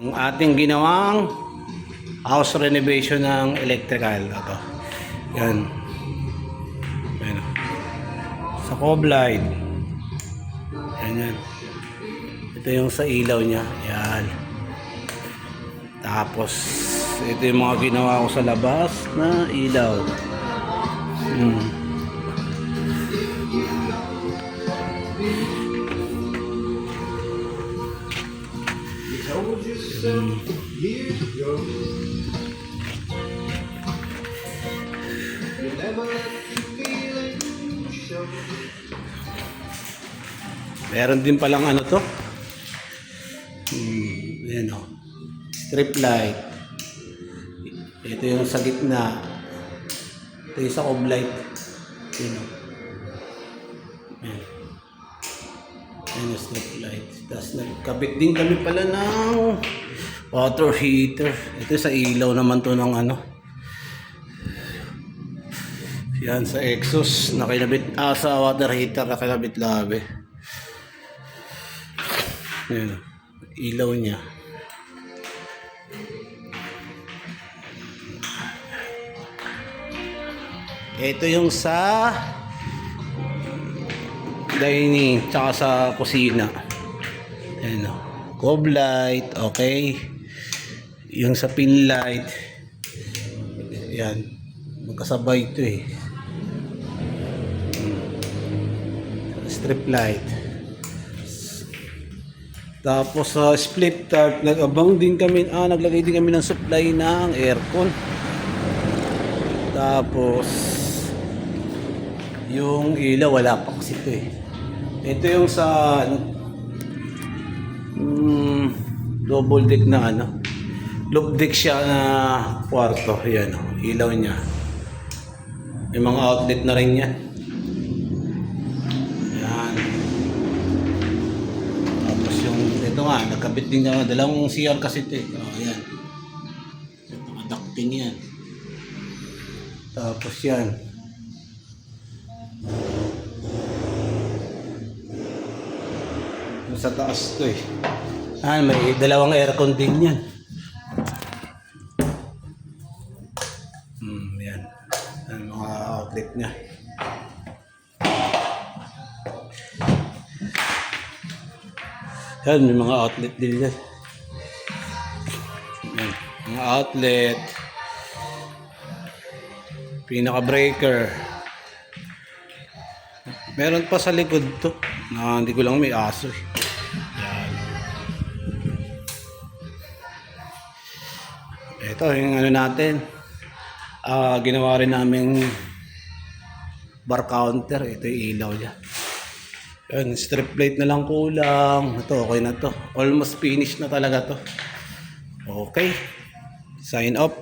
ang ating ginawang house renovation ng electrical. Ito. Yan. Yan. Sa coblight. Yan. Ito yung sa ilaw niya. Yan. Tapos, ito yung mga ginawa ko sa labas na ilaw. Years ago, you never let the feeling show. Meron din palang ano to. Ayan o. Strip light. Ito yung sa gitna. Ito yung sa coblight. Ayan o. Ayan. Ayan yung strip light. Tapos nagkabit din kami pala ng water heater. Ito sa ilaw naman to ng ano. Yan sa exhaust nakinabit sa water heater nakinabit labi. Yan ilaw niya. Ito yung sa dining tsaka sa kusina. Ayan o. Cob light, okay. Yung sa pin light, yan. Magkasabay ito eh. Strip light. Tapos sa split tarp, naglagay din kami ng supply ng aircon. Tapos yung ilaw wala pa kasi ito eh. Ito yung sa double deck na ano. Loop deck siya na kwarto. Yan o, ilaw niya. May mga outlet na rin yan. Yan. Tapos yung ito nga, nagkabit din nga. Dalawang CR kasi ito eh. O, yan. Nakadakting yan. Tapos yan. Sa taas to eh. May dalawang aircon din yan. Yan. Yan mga outlet niya. Yan, may mga outlet din yan. Yan. Mga outlet. Pinaka breaker. Meron pa sa likod to. Hindi ko lang may aso eh. Yan. Ito yung ano natin. Ginawa rin namin bar counter. Ito yung ilaw niya. Yan, strip light na lang kulang. Ito okay na to. Almost finished na talaga to. Okay. Sign off.